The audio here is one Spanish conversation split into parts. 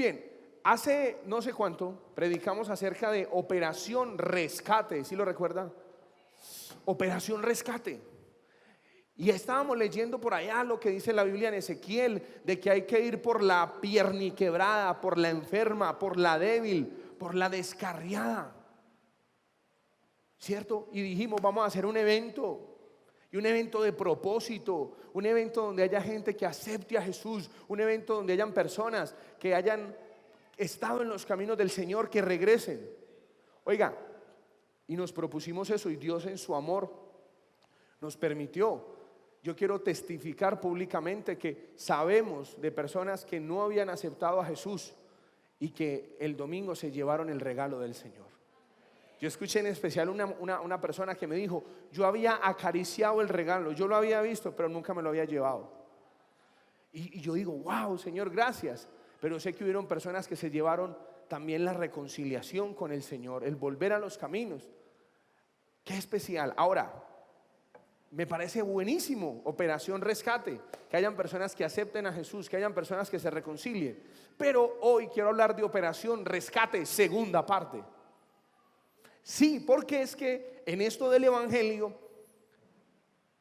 bien, hace no sé cuánto predicamos acerca de Operación Rescate, ¿sí lo recuerda? Operación Rescate. Y estábamos leyendo por allá lo que dice la Biblia en Ezequiel, de que hay que ir por la pierniquebrada, por la enferma, por la débil, por la descarriada, ¿cierto? Y dijimos, vamos a hacer un evento, y un evento de propósito, un evento donde haya gente que acepte a Jesús, un evento donde hayan personas que hayan estado en los caminos del Señor, que regresen. Oiga, y nos propusimos eso, y Dios en su amor nos permitió. Yo quiero testificar públicamente que sabemos de personas que no habían aceptado a Jesús y que el domingo se llevaron el regalo del Señor. Yo escuché en especial una persona que me dijo, yo había acariciado el regalo, yo lo había visto, pero nunca me lo había llevado. Y yo digo, wow, Señor, gracias. Pero sé que hubieron personas que se llevaron también la reconciliación con el Señor, el volver a los caminos. Qué especial. Ahora, me parece buenísimo Operación Rescate, que hayan personas que acepten a Jesús, que hayan personas que se reconcilien. Pero hoy quiero hablar de Operación Rescate, segunda parte. Sí, porque es que en esto del Evangelio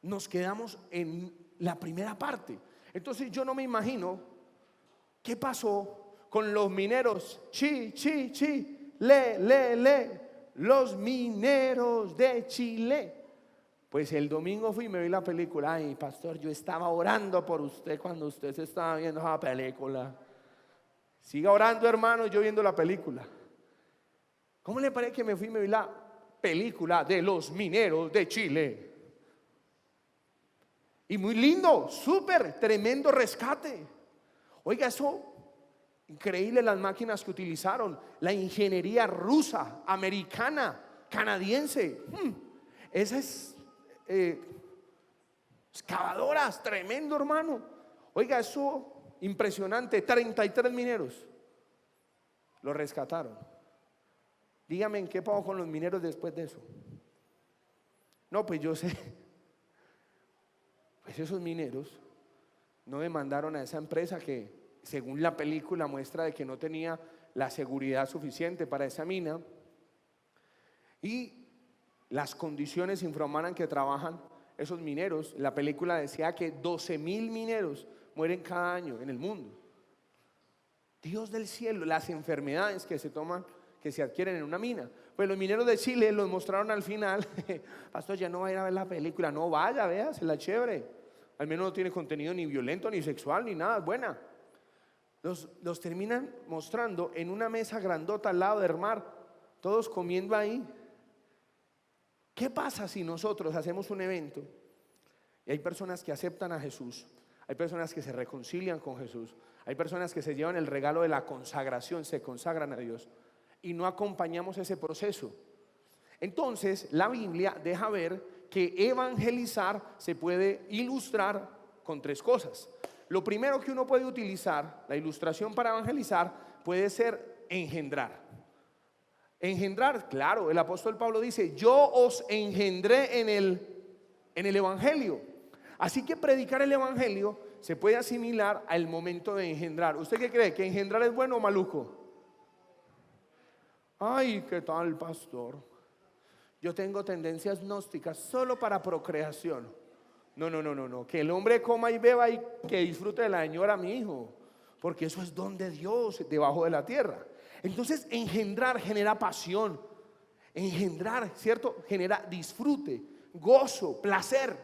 nos quedamos en la primera parte. Entonces yo no me imagino qué pasó con los mineros. Los mineros de Chile. Pues el domingo fui y me vi la película. Ay, pastor, yo estaba orando por usted cuando usted se estaba viendo esa película. Siga orando, hermano, yo viendo la película. ¿Cómo le parece que me fui y me vi la película de los mineros de Chile? Y muy lindo, súper, tremendo rescate. Oiga, eso, increíble las máquinas que utilizaron, la ingeniería rusa, americana, canadiense. Esas excavadoras, tremendo, hermano. Oiga, eso, impresionante, 33 mineros lo rescataron. Dígame en qué pasó con los mineros después de eso. No, pues yo sé. Pues esos mineros no demandaron a esa empresa que, según la película, muestra de que no tenía la seguridad suficiente para esa mina, y las condiciones infrahumanas que trabajan esos mineros. La película decía que 12,000 mineros mueren cada año en el mundo. Dios del cielo, las enfermedades que se toman, que se adquieren en una mina. Pues los mineros de Chile los mostraron al final. Pastor, ya no va a ir a ver la película. No vaya, véasela, chévere. Al menos no tiene contenido ni violento, ni sexual, ni nada, es buena. Los terminan mostrando en una mesa grandota al lado del mar, todos comiendo ahí. ¿Qué pasa si nosotros hacemos un evento y hay personas que aceptan a Jesús? Hay personas que se reconcilian con Jesús. Hay personas que se llevan el regalo de la consagración, se consagran a Dios, y no acompañamos ese proceso. Entonces la Biblia deja ver que evangelizar se puede ilustrar con tres cosas. Lo primero que uno puede utilizar, la ilustración para evangelizar, puede ser engendrar. Engendrar, claro, el apóstol Pablo dice, yo os engendré en el evangelio. Así que predicar el evangelio se puede asimilar al momento de engendrar. ¿Usted qué cree? ¿Que engendrar es bueno o maluco? Ay, ¿qué tal, pastor? Yo tengo tendencias gnósticas solo para procreación. No. Que el hombre coma y beba y que disfrute de la señora, mi hijo, porque eso es don de Dios debajo de la tierra. Entonces engendrar genera pasión. Engendrar, ¿cierto? Genera disfrute, gozo, placer.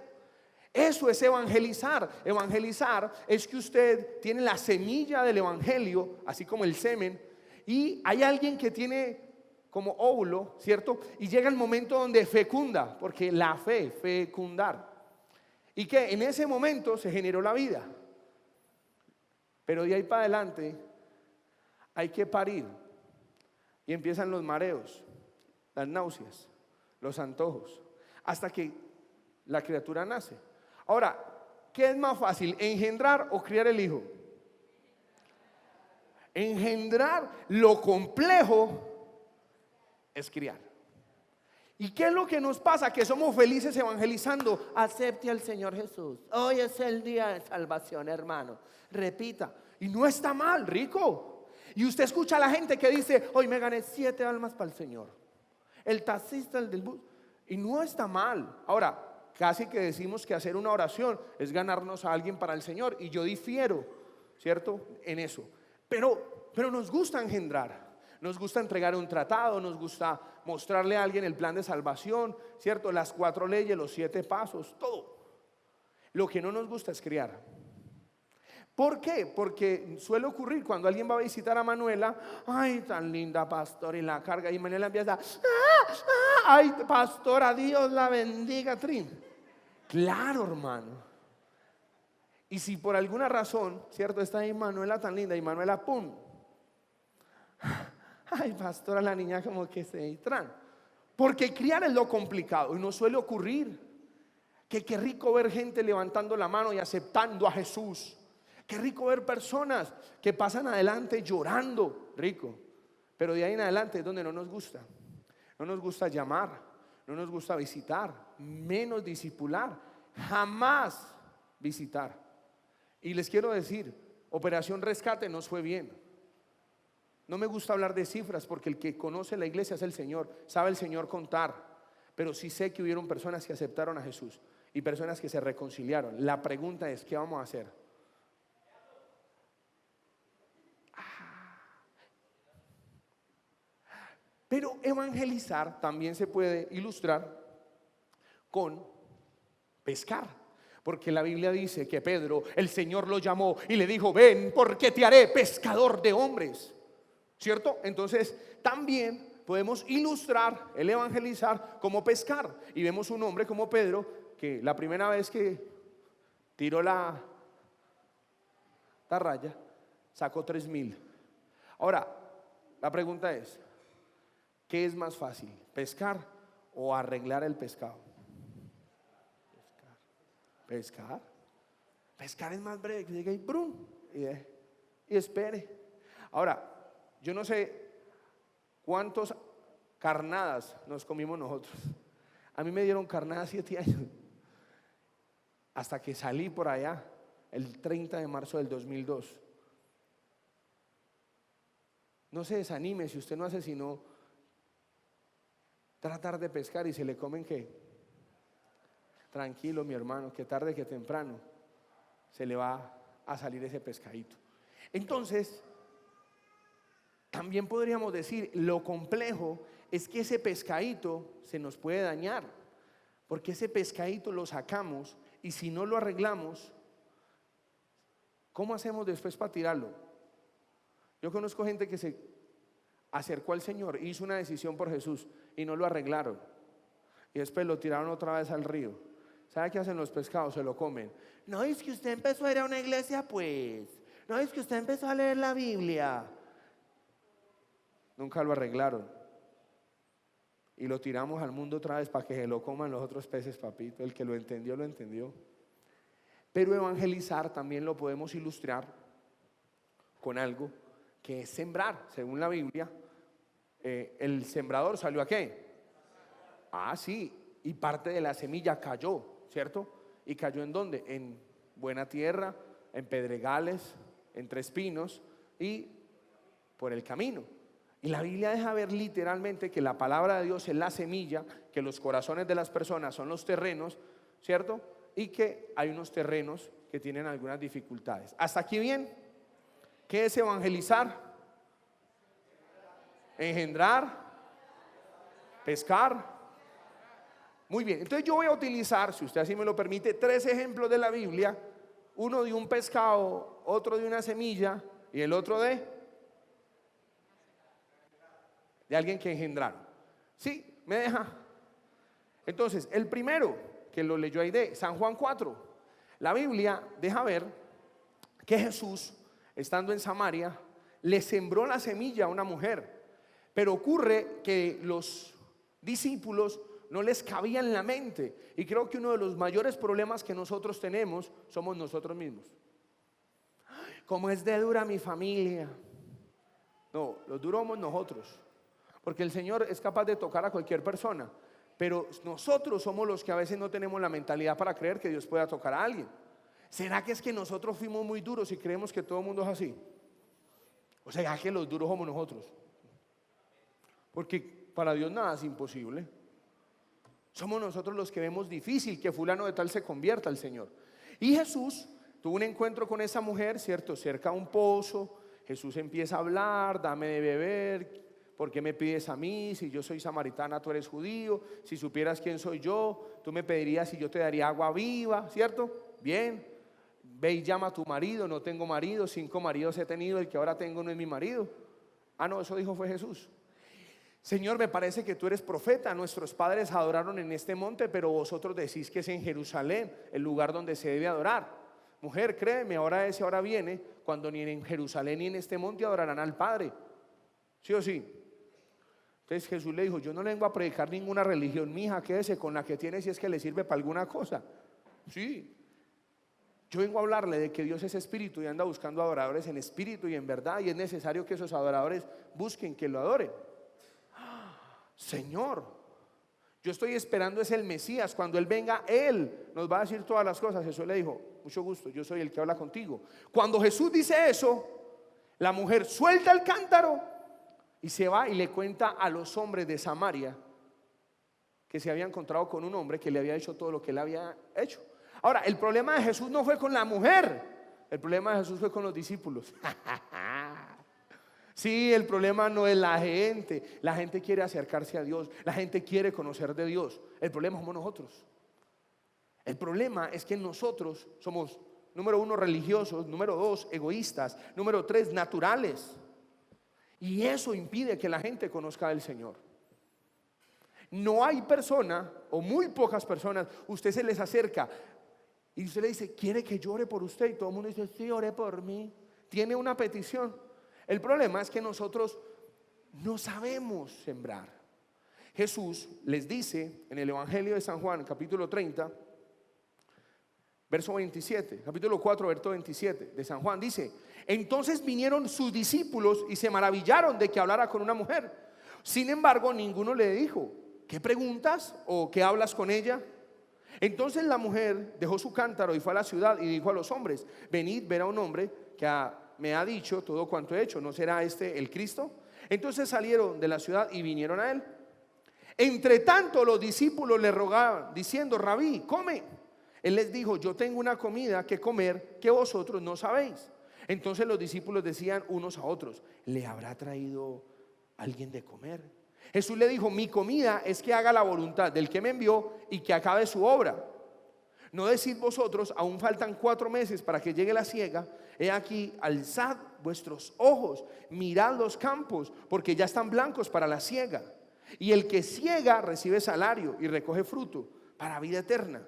Eso es evangelizar. Evangelizar es que usted tiene la semilla del evangelio, así como el semen, y hay alguien que tiene como óvulo, ¿cierto? Y llega el momento donde fecunda, porque la fe, fecundar. Y que en ese momento se generó la vida. Pero de ahí para adelante hay que parir. Y empiezan los mareos, las náuseas, los antojos, hasta que la criatura nace. Ahora, ¿qué es más fácil, engendrar o criar el hijo? Engendrar, lo complejo es criar. ¿Y qué es lo que nos pasa? Que somos felices evangelizando. Acepte al Señor Jesús. Hoy es el día de salvación, hermano. Repita. Y no está mal, rico. Y usted escucha a la gente que dice: hoy me gané 7 almas para el Señor. El taxista, el del bus. Y no está mal. Ahora, casi que decimos que hacer una oración es ganarnos a alguien para el Señor. Y yo difiero, ¿cierto? En eso. Pero nos gusta engendrar. Nos gusta entregar un tratado, nos gusta mostrarle a alguien el plan de salvación, ¿cierto? Las 4 leyes, los 7 pasos, todo. Lo que no nos gusta es criar. ¿Por qué? Porque suele ocurrir cuando alguien va a visitar a Manuela: ay, tan linda pastora, y la carga, y Manuela empieza: ay, pastora, Dios la bendiga, Trin. Claro, hermano. Y si por alguna razón, ¿cierto?, está ahí Manuela tan linda, y Manuela, pum, ay, pastora, la niña como que se distrae. Porque criar es lo complicado y no suele ocurrir. Que qué rico ver gente levantando la mano y aceptando a Jesús. Qué rico ver personas que pasan adelante llorando, rico. Pero de ahí en adelante es donde no nos gusta. No nos gusta llamar, no nos gusta visitar, menos discipular, jamás visitar. Y les quiero decir, Operación Rescate nos fue bien. No me gusta hablar de cifras porque el que conoce la iglesia es el Señor, sabe el Señor contar. Pero sí sé que hubieron personas que aceptaron a Jesús y personas que se reconciliaron. La pregunta es: ¿qué vamos a hacer? Pero evangelizar también se puede ilustrar con pescar. Porque la Biblia dice que Pedro, el Señor lo llamó y le dijo: ven, porque te haré pescador de hombres, ¿cierto? Entonces también podemos ilustrar el evangelizar como pescar. Y vemos un hombre como Pedro que la primera vez que tiró la raya sacó 3,000. Ahora, la pregunta es: ¿qué es más fácil, pescar o arreglar el pescado? Pescar es más breve, que llegue y brum, y espere. Ahora, yo no sé cuántas carnadas nos comimos nosotros. A mí me dieron carnadas 7 años, hasta que salí por allá el 30 de marzo del 2002. No se desanime si usted no hace sino tratar de pescar y se le comen. ¿Qué? Tranquilo, mi hermano, que tarde que temprano se le va a salir ese pescadito. Entonces, también podríamos decir, lo complejo es que ese pescadito se nos puede dañar, porque ese pescadito lo sacamos y si no lo arreglamos, ¿cómo hacemos después para tirarlo? Yo conozco gente que se acercó al Señor, hizo una decisión por Jesús y no lo arreglaron, y después lo tiraron otra vez al río. ¿Sabe qué hacen los pescados? Se lo comen. No, es que usted empezó a ir a una iglesia, pues. No, es que usted empezó a leer la Biblia. Nunca lo arreglaron. Y lo tiramos al mundo otra vez para que se lo coman los otros peces, papito. El que lo entendió, lo entendió. Pero evangelizar también lo podemos ilustrar con algo que es sembrar. Según la Biblia, el sembrador salió ¿a qué? Sí, y parte de la semilla cayó, ¿cierto? ¿Y cayó en dónde? En buena tierra, en pedregales, entre espinos y por el camino. Y la Biblia deja ver literalmente que la palabra de Dios es la semilla, que los corazones de las personas son los terrenos, ¿cierto? Y que hay unos terrenos que tienen algunas dificultades. ¿Hasta aquí bien? ¿Qué es evangelizar? Engendrar, pescar. Muy bien, entonces yo voy a utilizar, si usted así me lo permite, 3 ejemplos de la Biblia. Uno de un pescado, otro de una semilla y el otro de alguien que engendraron. ¿Sí? ¿Me deja? Entonces, el primero que lo leyó ahí de San Juan 4. La Biblia deja ver que Jesús, estando en Samaria, le sembró la semilla a una mujer. Pero ocurre que los discípulos no les cabía en la mente. Y creo que uno de los mayores problemas que nosotros tenemos somos nosotros mismos. ¿Cómo es de dura mi familia? No, los duros somos nosotros. Porque el Señor es capaz de tocar a cualquier persona, pero nosotros somos los que a veces no tenemos la mentalidad para creer que Dios pueda tocar a alguien. ¿Será que es que nosotros fuimos muy duros y creemos que todo el mundo es así? O sea, que los duros somos nosotros. Porque para Dios nada es imposible. Somos nosotros los que vemos difícil que fulano de tal se convierta al Señor. Y Jesús tuvo un encuentro con esa mujer, ¿cierto? Cerca a un pozo. Jesús empieza a hablar: dame de beber. ¿Por qué me pides a mí? Si yo soy samaritana, tú eres judío. Si supieras quién soy yo, tú me pedirías y yo te daría agua viva, ¿cierto? Bien. Ve y llama a tu marido. No tengo marido, 5 maridos he tenido, el que ahora tengo no es mi marido. Ah, no, eso dijo fue Jesús. Señor, me parece que tú eres profeta. Nuestros padres adoraron en este monte, pero vosotros decís que es en Jerusalén el lugar donde se debe adorar. Mujer, créeme, ahora viene cuando ni en Jerusalén ni en este monte adorarán al Padre. ¿Sí o sí? Entonces Jesús le dijo: yo no le vengo a predicar ninguna religión, mija, quédese con la que tiene si es que le sirve para alguna cosa. Sí, yo vengo a hablarle de que Dios es espíritu y anda buscando adoradores en espíritu y en verdad, y es necesario que esos adoradores busquen que lo adoren. Señor, yo estoy esperando es el Mesías. Cuando Él venga, Él nos va a decir todas las cosas. Jesús le dijo: mucho gusto, yo soy el que habla contigo. Cuando Jesús dice eso, la mujer suelta el cántaro y se va y le cuenta a los hombres de Samaria que se había encontrado con un hombre que le había hecho todo lo que él había hecho. Ahora, el problema de Jesús no fue con la mujer, el problema de Jesús fue con los discípulos. Sí, el problema no es la gente quiere acercarse a Dios, la gente quiere conocer de Dios. El problema somos nosotros. El problema es que nosotros somos, número 1, religiosos, número 2, egoístas, número 3, naturales. Y eso impide que la gente conozca del Señor. No hay persona, o muy pocas personas, usted se les acerca y usted le dice: ¿quiere que yo ore por usted? Y todo el mundo dice: sí, ore por mí. Tiene una petición. El problema es que nosotros no sabemos sembrar. Jesús les dice en el Evangelio de San Juan, capítulo 30, verso 27, capítulo 4, verso 27 de San Juan, dice: entonces vinieron sus discípulos y se maravillaron de que hablara con una mujer. Sin embargo, ninguno le dijo: ¿qué preguntas? ¿O qué hablas con ella? Entonces la mujer dejó su cántaro y fue a la ciudad y dijo a los hombres: venid, ver a un hombre que me ha dicho todo cuanto he hecho. ¿No será este el Cristo? Entonces salieron de la ciudad y vinieron a él. Entre tanto los discípulos le rogaban diciendo: Rabí, come. Él les dijo: yo tengo una comida que comer que vosotros no sabéis. Entonces los discípulos decían unos a otros: ¿le habrá traído alguien de comer? Jesús le dijo: mi comida es que haga la voluntad del que me envió y que acabe su obra. ¿No decís vosotros: aún faltan 4 meses para que llegue la siega? He aquí, alzad vuestros ojos, mirad los campos, porque ya están blancos para la siega. Y el que siega recibe salario y recoge fruto para vida eterna,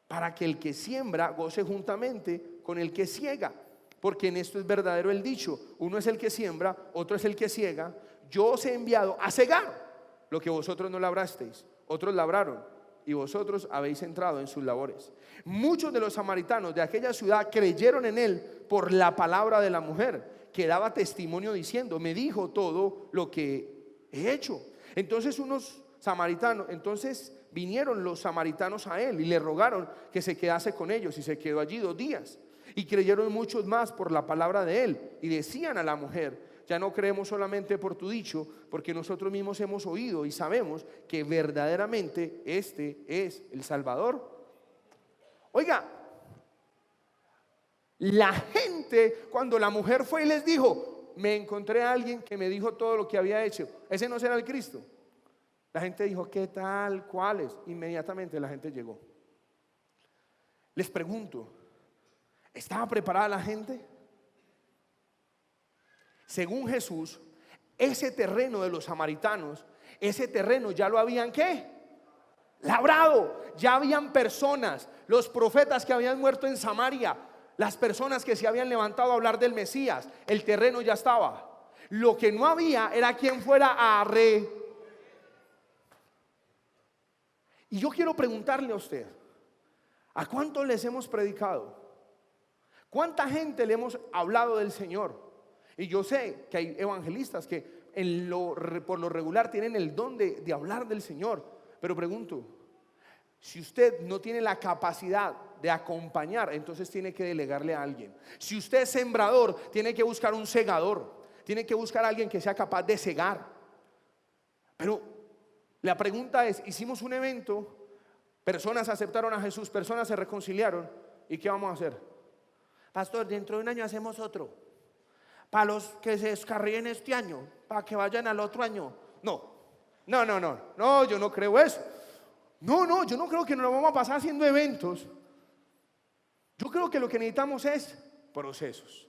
para que el que siembra goce juntamente con el que siega. Porque en esto es verdadero el dicho: uno es el que siembra, otro es el que siega. Yo os he enviado a segar lo que vosotros no labrasteis, otros labraron y vosotros habéis entrado en sus labores. Muchos de los samaritanos de aquella ciudad creyeron en él por la palabra de la mujer, que daba testimonio diciendo: me dijo todo lo que he hecho. Entonces vinieron los samaritanos a él y le rogaron que se quedase con ellos, y se quedó allí 2 días. Y creyeron muchos más por la palabra de él, y decían a la mujer: ya no creemos solamente por tu dicho, porque nosotros mismos hemos oído y sabemos que verdaderamente este es el Salvador. Oiga, la gente, cuando la mujer fue y les dijo: me encontré a alguien que me dijo todo lo que había hecho, ¿ese no será el Cristo? La gente dijo: ¿qué tal? ¿Cuáles? Inmediatamente la gente llegó. Les pregunto: ¿estaba preparada la gente? Según Jesús, ese terreno de los samaritanos, ese terreno ya lo habían ¿qué? Labrado. Ya habían personas, los profetas que habían muerto en Samaria, las personas que se habían levantado a hablar del Mesías. El terreno ya estaba. Lo que no había era quien fuera a Y yo quiero preguntarle a usted: ¿a cuántos les hemos predicado? ¿Cuánta gente le hemos hablado del Señor? Y yo sé que hay evangelistas que por lo regular tienen el don de hablar del Señor. Pero pregunto: si usted no tiene la capacidad de acompañar, entonces tiene que delegarle a alguien. Si usted es sembrador, tiene que buscar un segador. Tiene que buscar a alguien que sea capaz de cegar. Pero la pregunta es, hicimos un evento, personas aceptaron a Jesús, personas se reconciliaron, ¿y qué vamos a hacer? Pastor, dentro de un año hacemos otro. Para los que se descarríen este año, para que vayan al otro año. No, yo no creo eso. No, yo no creo que nos lo vamos a pasar haciendo eventos. Yo creo que lo que necesitamos es procesos.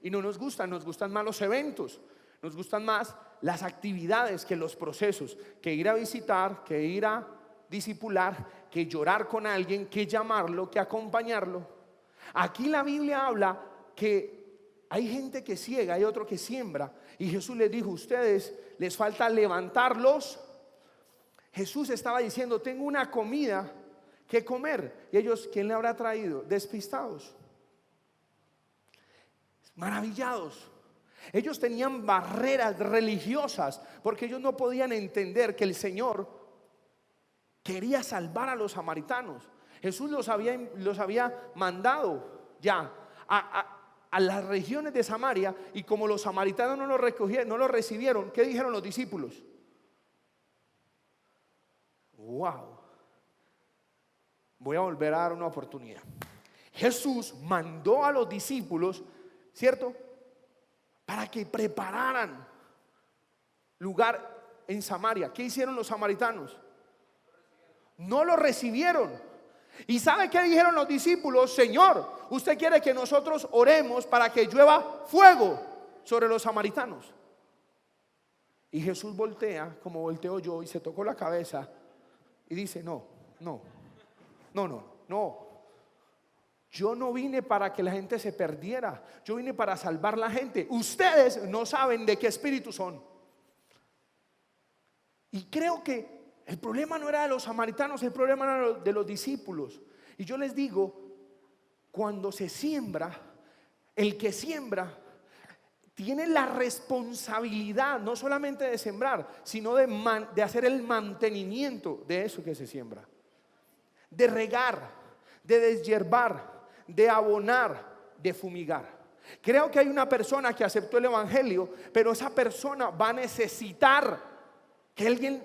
Y no nos gustan más los eventos. Nos gustan más las actividades que los procesos. Que ir a visitar, que ir a discipular, que llorar con alguien, que llamarlo, que acompañarlo. Aquí la Biblia habla que hay gente que ciega, hay otro que siembra. Y Jesús les dijo, ustedes les falta levantarlos. Jesús estaba diciendo, tengo una comida que comer. Y ellos, ¿quién le habrá traído? Despistados, maravillados. Ellos tenían barreras religiosas porque ellos no podían entender que el Señor quería salvar a los samaritanos. Jesús los había mandado ya a las regiones de Samaria, y como los samaritanos no lo recibieron, ¿qué dijeron los discípulos? Wow, voy a volver a dar una oportunidad. Jesús mandó a los discípulos, ¿cierto?, para que prepararan lugar en Samaria. ¿Qué hicieron los samaritanos? No lo recibieron. ¿Y sabe qué dijeron los discípulos? Señor, usted quiere que nosotros oremos para que llueva fuego sobre los samaritanos. Y Jesús voltea, como volteo yo, y se tocó la cabeza y dice, no. Yo no vine para que la gente se perdiera. Yo vine para salvar la gente. Ustedes no saben de qué espíritu son. Y creo que el problema no era de los samaritanos, el problema era de los discípulos. Y yo les digo, cuando se siembra, el que siembra tiene la responsabilidad no solamente de sembrar, sino de hacer el mantenimiento de eso que se siembra, de regar, de deshiervar, de abonar, de fumigar. Creo que hay una persona que aceptó el evangelio, pero esa persona va a necesitar que alguien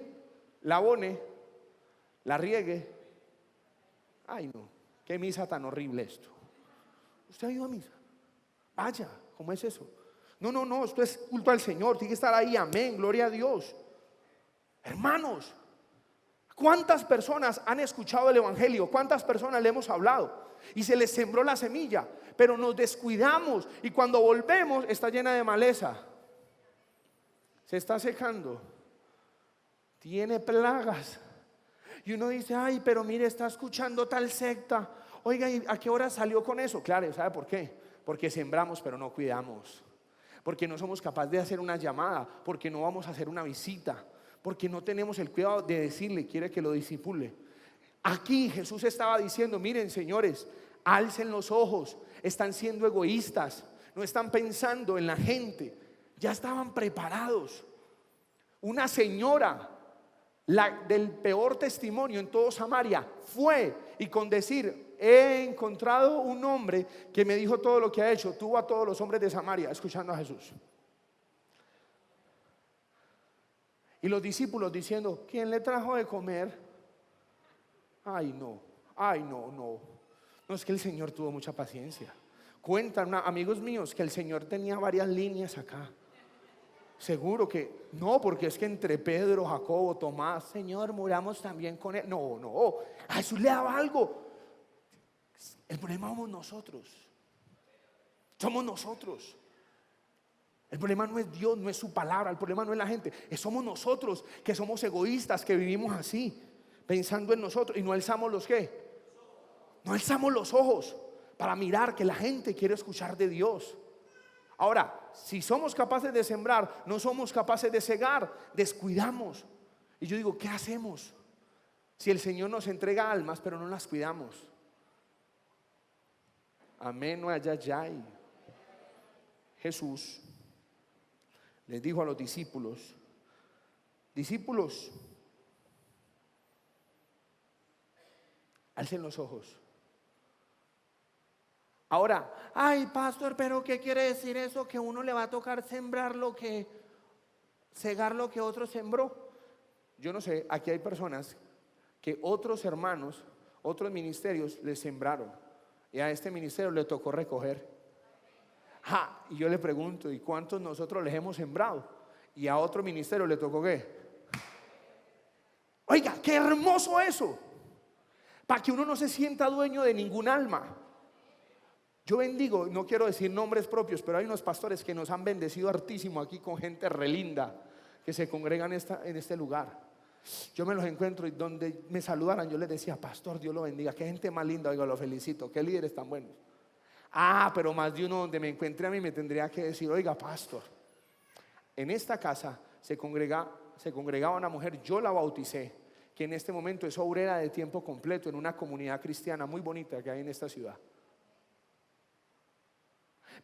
la abone, la riegue. Ay, no, qué misa tan horrible esto. ¿Usted ha ido a misa? Vaya, ¿cómo es eso? No, esto es culto al Señor, tiene que estar ahí, amén, gloria a Dios. Hermanos, ¿cuántas personas han escuchado el evangelio? ¿Cuántas personas le hemos hablado? Y se les sembró la semilla, pero nos descuidamos, y cuando volvemos está llena de maleza, se está secando, tiene plagas. Y uno dice, ay, pero mire, está escuchando tal secta. Oiga, ¿y a qué hora salió con eso? Claro, ¿sabe por qué? Porque sembramos pero no cuidamos, porque no somos capaces de hacer una llamada, porque no vamos a hacer una visita, porque no tenemos el cuidado de decirle, quiere que lo discipule. Aquí Jesús estaba diciendo, miren señores, alcen los ojos, están siendo egoístas, no están pensando en la gente, ya estaban preparados. Una señora, la del peor testimonio en todo Samaria, fue y con decir, he encontrado un hombre que me dijo todo lo que ha hecho, tuvo a todos los hombres de Samaria escuchando a Jesús. Y los discípulos diciendo, ¿quién le trajo de comer? Ay no, no, es que el Señor tuvo mucha paciencia. Cuentan amigos míos que el Señor tenía varias líneas acá. Seguro que no, porque es que entre Pedro, Jacobo, Tomás, Señor, muramos también con él. No, a Jesús le daba algo. El problema somos nosotros. El problema no es Dios, no es su palabra, el problema no es la gente, somos nosotros que somos egoístas, que vivimos así, pensando en nosotros, y no alzamos los ¿qué? No alzamos los ojos para mirar que la gente quiere escuchar de Dios. Ahora, si somos capaces de sembrar, no somos capaces de cegar, descuidamos. Y yo digo, ¿qué hacemos? Si el Señor nos entrega almas, pero no las cuidamos. Amén, no ayayay. Jesús les dijo a los discípulos, alcen los ojos, Ahora, ay, pastor, pero ¿qué quiere decir eso? Que uno le va a tocar sembrar segar lo que otro sembró. Yo no sé, aquí hay personas que otros hermanos, otros ministerios les sembraron y a este ministerio le tocó recoger. Y yo le pregunto, ¿y cuántos nosotros les hemos sembrado? Y a otro ministerio le tocó ¿qué? Oiga, qué hermoso eso, para que uno no se sienta dueño de ningún alma. Yo bendigo, no quiero decir nombres propios, pero hay unos pastores que nos han bendecido hartísimo aquí con gente relinda que se congregan en este lugar. Yo me los encuentro y donde me saludaran yo les decía, pastor, Dios lo bendiga, qué gente más linda, oiga, lo felicito, qué líderes tan buenos. Pero más de uno donde me encuentre a mí me tendría que decir, oiga, pastor, en esta casa se congregaba una mujer, yo la bauticé, que en este momento es obrera de tiempo completo en una comunidad cristiana muy bonita que hay en esta ciudad.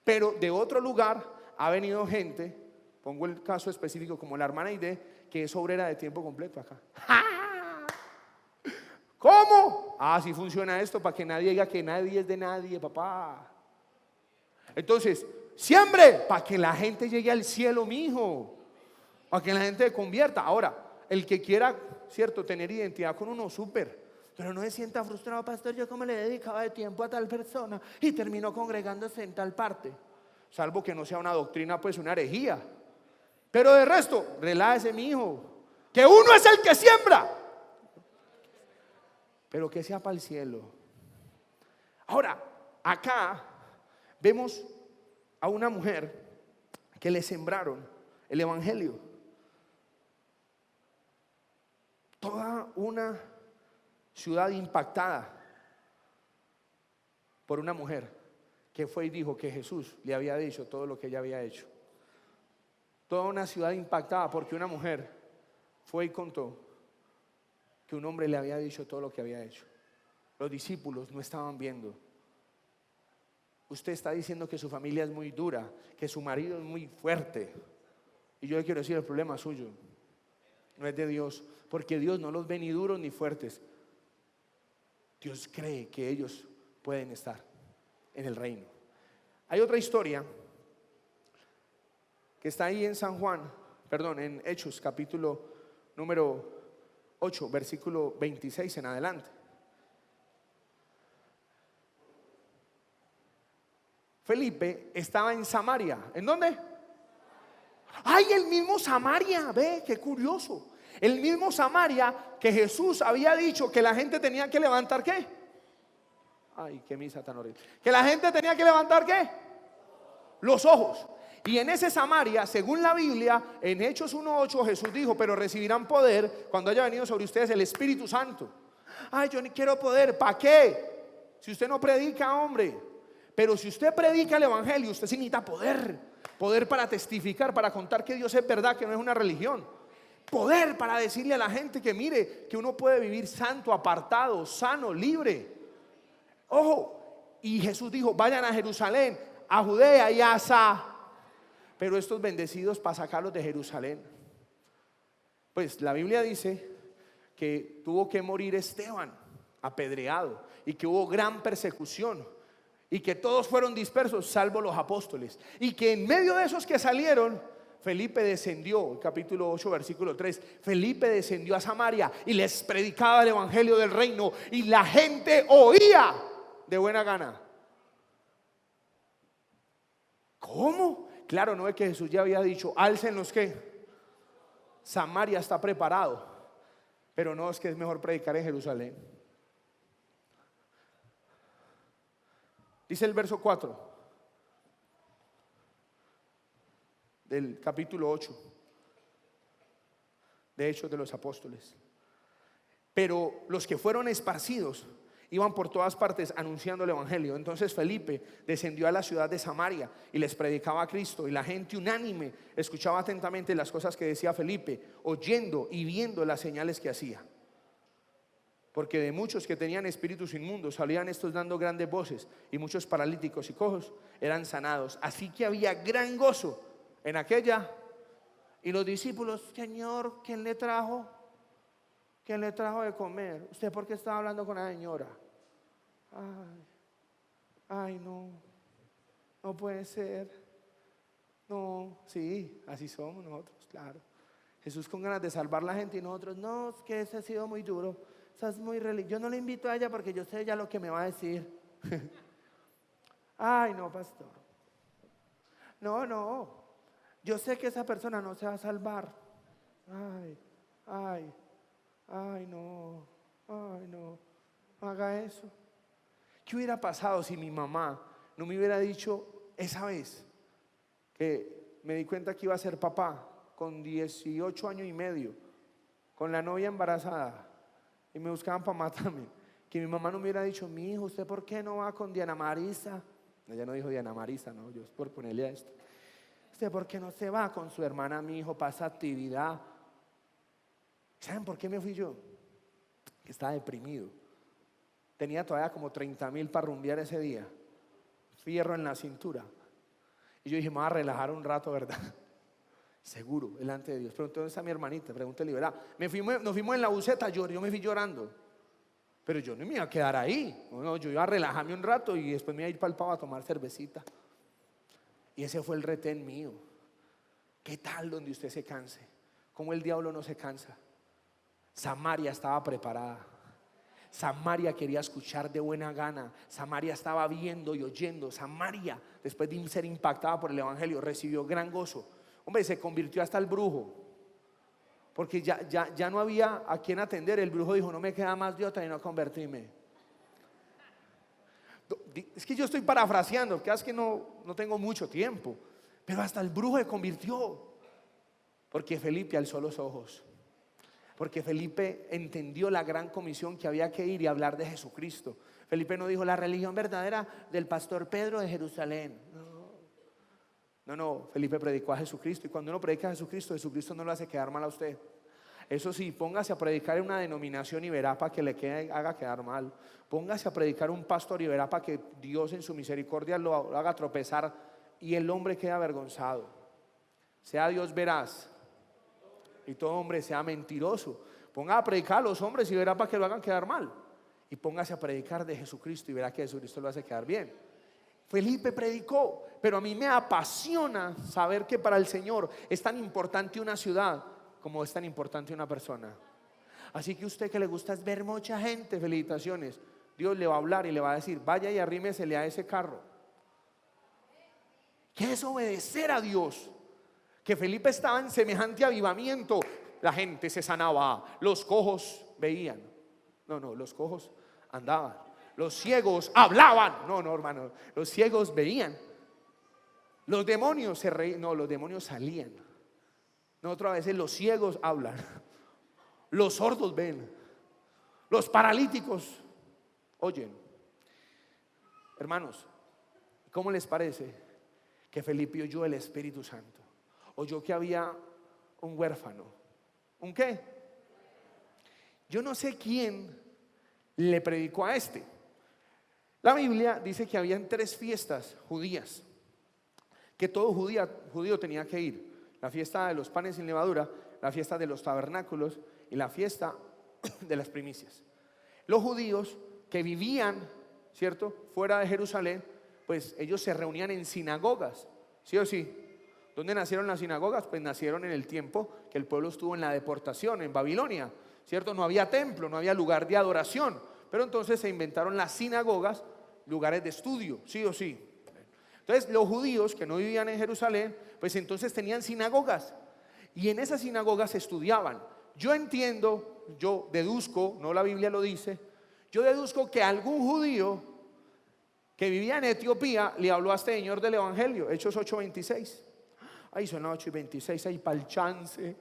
Pero de otro lugar ha venido gente, pongo el caso específico como la hermana Aide, que es obrera de tiempo completo acá. ¿Cómo? Así funciona esto, para que nadie diga que nadie es de nadie, papá. Entonces, siembre para que la gente llegue al cielo, mijo, para que la gente se convierta. Ahora, el que quiera, cierto, tener identidad con uno, súper, pero no se sienta frustrado, pastor, yo como le dedicaba de tiempo a tal persona y terminó congregándose en tal parte, salvo que no sea una doctrina, pues una herejía. Pero de resto, relájese, mi hijo, que uno es el que siembra, pero que sea para el cielo. Ahora, acá vemos a una mujer que le sembraron el evangelio. Toda una ciudad impactada por una mujer que fue y dijo que Jesús le había dicho todo lo que ella había hecho. Toda una ciudad impactada porque una mujer fue y contó que un hombre le había dicho todo lo que había hecho. Los discípulos no estaban viendo. Usted está diciendo que su familia es muy dura, que su marido es muy fuerte, y yo le quiero decir, el problema es suyo, no es de Dios, porque Dios no los ve ni duros ni fuertes. Dios cree que ellos pueden estar en el reino. Hay otra historia que está ahí en en Hechos, capítulo número 8, versículo 26 en adelante. Felipe estaba en Samaria. ¿En dónde? ¡Ay, el mismo Samaria! Ve, qué curioso. El mismo Samaria que Jesús había dicho que la gente tenía que levantar ¿qué? Ay, qué misa tan horrible. Que la gente tenía que levantar ¿qué? Los ojos. Y en ese Samaria, según la Biblia, en Hechos 1:8, Jesús dijo, pero recibirán poder cuando haya venido sobre ustedes el Espíritu Santo. Ay, yo ni quiero poder, ¿para qué? Si usted no predica, hombre. Pero si usted predica el evangelio, usted sí necesita poder para testificar, para contar que Dios es verdad, que no es una religión. Poder para decirle a la gente que mire, que uno puede vivir santo, apartado, sano, libre. Ojo, y Jesús dijo, vayan a Jerusalén, a Judea y a pero estos bendecidos para sacarlos de Jerusalén. Pues la Biblia dice que tuvo que morir Esteban apedreado y que hubo gran persecución y que todos fueron dispersos salvo los apóstoles, y que en medio de esos que salieron, Felipe descendió, capítulo 8 versículo 3, Felipe descendió a Samaria y les predicaba el evangelio del reino y la gente oía de buena gana. ¿Cómo? Claro, no es que Jesús ya había dicho, alcen los que Samaria está preparado, pero no, es que es mejor predicar en Jerusalén. Dice el verso 4 del capítulo 8 de Hechos de los Apóstoles. Pero los que fueron esparcidos iban por todas partes anunciando el evangelio. Entonces Felipe descendió a la ciudad de Samaria y les predicaba a Cristo, y la gente unánime escuchaba atentamente las cosas que decía Felipe, oyendo y viendo las señales que hacía. Porque de muchos que tenían espíritus inmundos salían estos dando grandes voces, y muchos paralíticos y cojos eran sanados. Así que había gran gozo en aquella. Y los discípulos, Señor, ¿quién le trajo? ¿Quién le trajo de comer? ¿Usted por qué estaba hablando con la señora? Ay. Ay, no, no puede ser. No, sí, así somos nosotros, claro. Jesús con ganas de salvar a la gente y nosotros, no, es que ese ha sido muy duro, esa es muy religioso. Yo no le invito a ella porque yo sé ya lo que me va a decir. Ay, no, pastor. No, no, yo sé que esa persona no se va a salvar. Ay, ay, ay, no, no haga eso. ¿Qué hubiera pasado si mi mamá no me hubiera dicho esa vez que me di cuenta que iba a ser papá con 18 años y medio, con la novia embarazada y me buscaban para matarme? Que mi mamá no me hubiera dicho, mi hijo, ¿usted por qué no va con Diana Marisa? Ella no dijo Diana Marisa, no, yo es por ponerle a esto. ¿Usted por qué no se va con su hermana, mi hijo, para esa actividad? ¿Saben por qué me fui yo? Que estaba deprimido. Tenía todavía como 30,000 para rumbear ese día. Fierro en la cintura. Y yo dije, me voy a relajar un rato, ¿verdad? Seguro, delante de Dios. Preguntó, ¿dónde está mi hermanita? Pregúntale, ¿verdad? Nos fuimos en la buseta, yo me fui llorando. Pero yo no me iba a quedar ahí. No, yo iba a relajarme un rato y después me iba a ir para el pavo a tomar cervecita. Y ese fue el retén mío. ¿Qué tal donde usted se canse? ¿Cómo el diablo no se cansa? Samaria estaba preparada. Samaria quería escuchar de buena gana. Samaria estaba viendo y oyendo. Samaria, después de ser impactada por el evangelio, recibió gran gozo. Hombre, se convirtió hasta el brujo, porque ya no había a quien atender. El brujo dijo, no me queda más de otra y no convertirme. Es que yo estoy parafraseando, porque es que no tengo mucho tiempo. Pero hasta el brujo se convirtió, porque Felipe alzó los ojos. Porque Felipe entendió la gran comisión que había que ir y hablar de Jesucristo. Felipe no dijo la religión verdadera del pastor Pedro de Jerusalén. No, Felipe predicó a Jesucristo. Y cuando uno predica a Jesucristo, Jesucristo no lo hace quedar mal a usted. Eso sí, póngase a predicar en una denominación y verá para que haga quedar mal. Póngase a predicar un pastor y verá para que Dios en su misericordia lo haga tropezar y el hombre quede avergonzado. Sea Dios veraz y todo hombre sea mentiroso. Ponga a predicar a los hombres y verá para que lo hagan quedar mal. Y póngase a predicar de Jesucristo y verá que Jesucristo lo hace quedar bien. Felipe predicó, pero a mí me apasiona saber que para el Señor es tan importante una ciudad como es tan importante una persona. Así que usted que le gusta es ver mucha gente, felicitaciones. Dios le va a hablar y le va a decir, vaya y arrímesele a ese carro. ¿Qué es obedecer a Dios? Que Felipe estaba en semejante avivamiento. La gente se sanaba, los cojos veían. No, los cojos andaban. Los ciegos hablaban. No, hermano, los ciegos veían. Los demonios se reían. No, los demonios salían. No, otra vez los ciegos hablan. Los sordos ven. Los paralíticos oyen. Hermanos, ¿cómo les parece que Felipe oyó el Espíritu Santo? Oyó que había un huérfano. ¿Un qué? Yo no sé quién le predicó a este. La Biblia dice que habían 3 fiestas judías que todo judío tenía que ir: la fiesta de los panes sin levadura, la fiesta de los tabernáculos y la fiesta de las primicias. Los judíos que vivían, ¿cierto?, fuera de Jerusalén, pues ellos se reunían en sinagogas, ¿sí o sí? ¿Dónde nacieron las sinagogas? Pues nacieron en el tiempo que el pueblo estuvo en la deportación en Babilonia, ¿cierto? No había templo, no había lugar de adoración, pero entonces se inventaron las sinagogas, lugares de estudio, ¿sí o sí? Entonces los judíos que no vivían en Jerusalén, pues entonces tenían sinagogas, y en esas sinagogas estudiaban. Yo entiendo, yo deduzco, no la Biblia lo dice, yo deduzco que algún judío que vivía en Etiopía le habló a este señor del evangelio. Hechos 8:26. Ay, son las 8:26, ahí para el chance.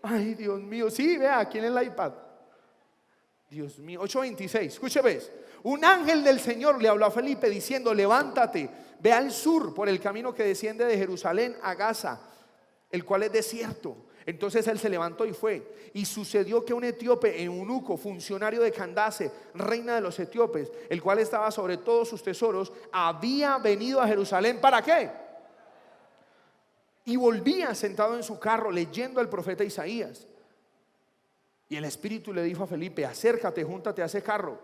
Ay, Dios mío, sí, vea, aquí en el iPad. Dios mío, 8:26, escúcheme. Un ángel del Señor le habló a Felipe diciendo: levántate, ve al sur por el camino que desciende de Jerusalén a Gaza, el cual es desierto. Entonces él se levantó y fue. Y sucedió que un etíope, eunuco, funcionario de Candace, reina de los etíopes, el cual estaba sobre todos sus tesoros, había venido a Jerusalén. ¿Para qué? Y volvía sentado en su carro leyendo al profeta Isaías. Y el Espíritu le dijo a Felipe: acércate, júntate a ese carro.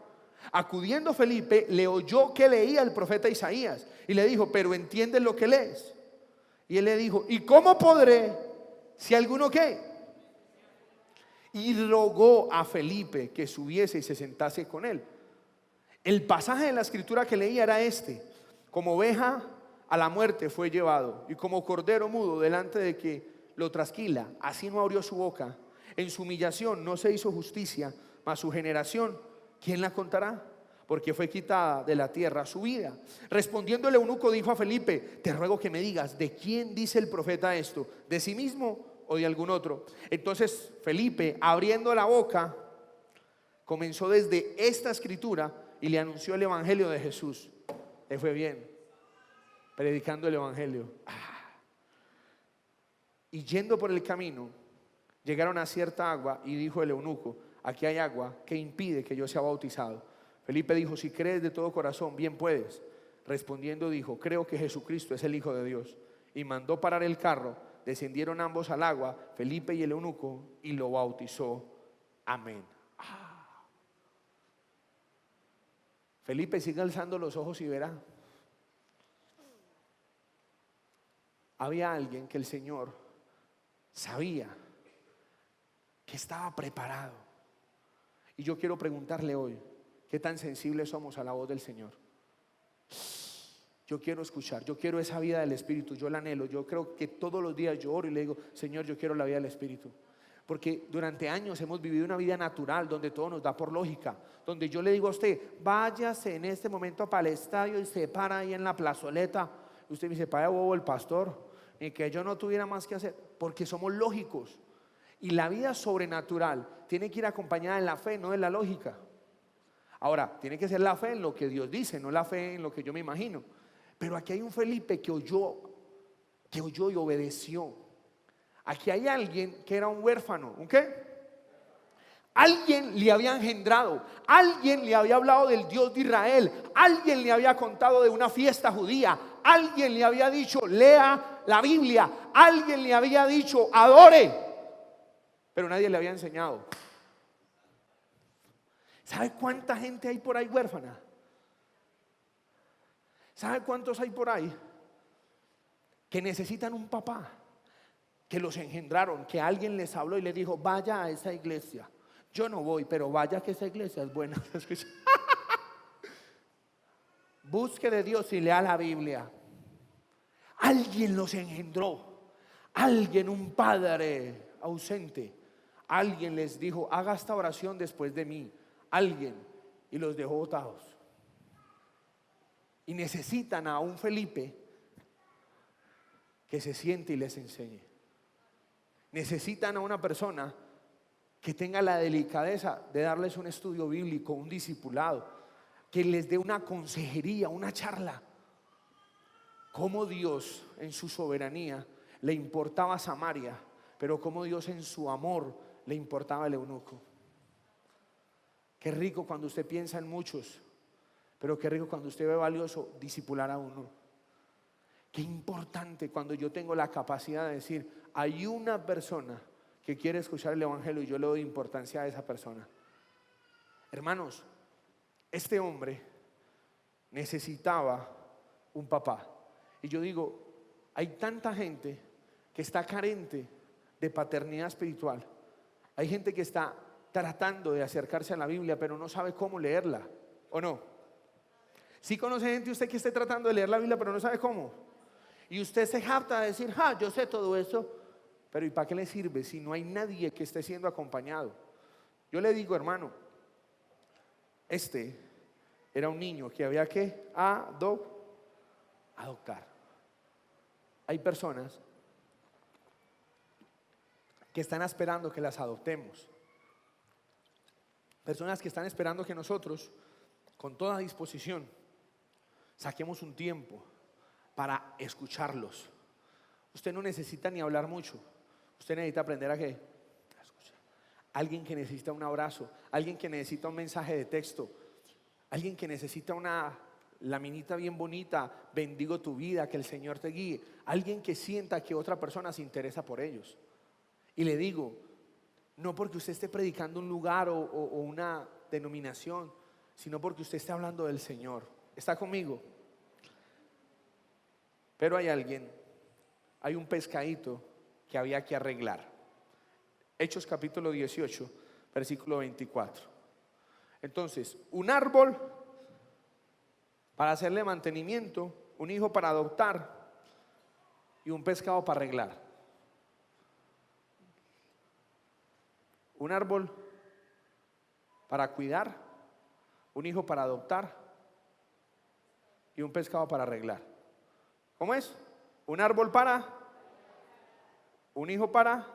Acudiendo Felipe, le oyó que leía el profeta Isaías y le dijo: ¿pero entiendes lo que lees? Y él le dijo: ¿y cómo podré si alguno qué? Y rogó a Felipe que subiese y se sentase con él. El pasaje de la escritura que leía era este: como oveja a la muerte fue llevado, y como cordero mudo delante de que lo trasquila, así no abrió su boca. En su humillación no se hizo justicia, mas su generación, ¿quién la contará? Porque fue quitada de la tierra su vida. Respondiendo el eunuco dijo a Felipe: te ruego que me digas, ¿de quién dice el profeta esto? ¿De sí mismo o de algún otro? Entonces Felipe, abriendo la boca, comenzó desde esta escritura y le anunció el evangelio de Jesús. Le fue bien predicando el evangelio. Y yendo por el camino, llegaron a cierta agua, y dijo el eunuco: aquí hay agua que impide que yo sea bautizado. Felipe dijo: si crees de todo corazón, bien puedes. Respondiendo dijo: creo que Jesucristo es el Hijo de Dios. Y mandó parar el carro. Descendieron ambos al agua, Felipe y el eunuco, y lo bautizó. Amén. Felipe sigue alzando los ojos y verá. Había alguien que el Señor sabía que estaba preparado. Y yo quiero preguntarle hoy: ¿qué tan sensibles somos a la voz del Señor? Yo quiero escuchar, yo quiero esa vida del Espíritu, yo la anhelo. Yo creo que todos los días yo oro y le digo: Señor, yo quiero la vida del Espíritu. Porque durante años hemos vivido una vida natural donde todo nos da por lógica, donde yo le digo a usted: váyase en este momento para el estadio y se para ahí en la plazoleta. Y usted me dice: vaya bobo el pastor, ni que yo no tuviera más que hacer. Porque somos lógicos. Y la vida sobrenatural tiene que ir acompañada de la fe, no de la lógica. Ahora, tiene que ser la fe en lo que Dios dice, no la fe en lo que yo me imagino. Pero aquí hay un Felipe que oyó y obedeció. Aquí hay alguien que era un huérfano. ¿Un qué? Alguien le había engendrado, alguien le había hablado del Dios de Israel, alguien le había contado de una fiesta judía, alguien le había dicho: lea la Biblia, alguien le había dicho: adore. Pero nadie le había enseñado. ¿Sabe cuánta gente hay por ahí huérfana? ¿Sabe cuántos hay por ahí que necesitan un papá? Que los engendraron, que alguien les habló y les dijo: vaya a esa iglesia. Yo no voy, pero vaya que esa iglesia es buena. Busque de Dios y lea la Biblia. Alguien los engendró. Alguien, un padre ausente, alguien les dijo: haga esta oración después de mí. Alguien, y los dejó botados. Y necesitan a un Felipe que se siente y les enseñe. Necesitan a una persona que tenga la delicadeza de darles un estudio bíblico, un discipulado, que les dé una consejería, una charla. Cómo Dios en su soberanía le importaba Samaria, pero cómo Dios en su amor le importaba el eunuco. Qué rico cuando usted piensa en muchos, pero qué rico cuando usted ve valioso discipular a uno. Qué importante cuando yo tengo la capacidad de decir: hay una persona que quiere escuchar el evangelio y yo le doy importancia a esa persona. Hermanos, este hombre necesitaba un papá. Y yo digo: hay tanta gente que está carente de paternidad espiritual. Hay gente que está tratando de acercarse a la Biblia, pero no sabe cómo leerla, ¿o no? ¿Sí conoce gente usted que esté tratando de leer la Biblia, pero no sabe cómo? Y usted se jacta de decir: yo sé todo eso. Pero ¿y para qué le sirve si no hay nadie que esté siendo acompañado? Yo le digo, hermano, este era un niño que había que adoptar. Hay personas que están esperando que las adoptemos. Personas que están esperando que nosotros, con toda disposición, saquemos un tiempo para escucharlos. Usted no necesita ni hablar mucho. Usted necesita aprender a escuchar. Alguien que necesita un abrazo, alguien que necesita un mensaje de texto, alguien que necesita una laminita bien bonita: bendigo tu vida, que el Señor te guíe. Alguien que sienta que otra persona se interesa por ellos. Y le digo, no porque usted esté predicando un lugar o una denominación, sino porque usted está hablando del Señor. ¿Está conmigo? Pero hay un pescadito que había que arreglar. Hechos capítulo 18, versículo 24. Entonces, un árbol para hacerle mantenimiento, un hijo para adoptar y un pescado para arreglar. Un árbol para cuidar, un hijo para adoptar y un pescado para arreglar. ¿Cómo es? Un árbol para, un hijo para.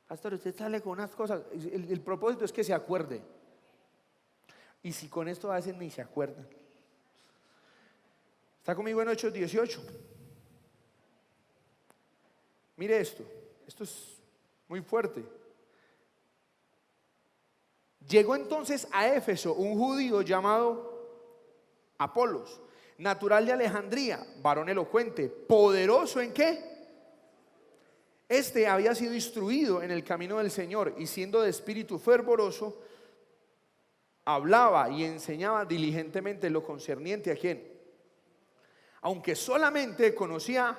Pastor, usted sale con unas cosas. El propósito es que se acuerde. Y si con esto a veces ni se acuerdan. ¿Está conmigo en Hechos 18? Mire esto es muy fuerte. Llegó entonces a Éfeso un judío llamado Apolos, natural de Alejandría, varón elocuente, poderoso ¿en qué? Este había sido instruido en el camino del Señor y siendo de espíritu fervoroso, hablaba y enseñaba diligentemente lo concerniente ¿a quién? Aunque solamente conocía,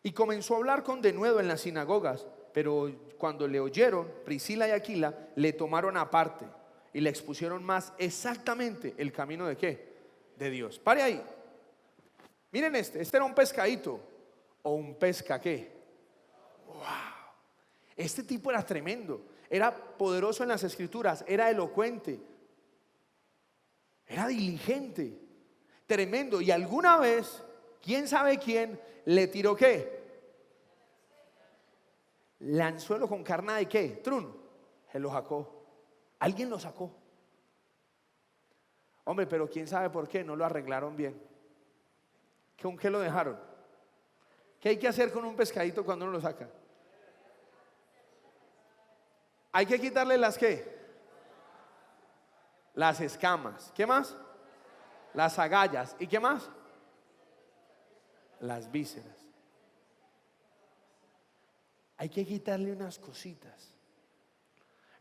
y comenzó a hablar con denuedo en las sinagogas, pero cuando le oyeron, Priscila y Aquila le tomaron aparte y le expusieron más exactamente el camino de ¿qué? De Dios. Pare ahí. Miren este era un pescadito o un pesca ¿qué? Wow. Este tipo era tremendo, era poderoso en las escrituras, era elocuente, era diligente, tremendo. Y alguna vez, quién sabe quién, le tiró ¿qué? Lanzuelo con carnada de ¿qué? Trun. Se lo sacó. Alguien lo sacó. Hombre, pero quién sabe por qué no lo arreglaron bien. ¿Con qué lo dejaron? ¿Qué hay que hacer con un pescadito cuando uno lo saca? Hay que quitarle las ¿qué? Las escamas. ¿Qué más? Las agallas. ¿Y qué más? Las vísceras. Hay que quitarle unas cositas.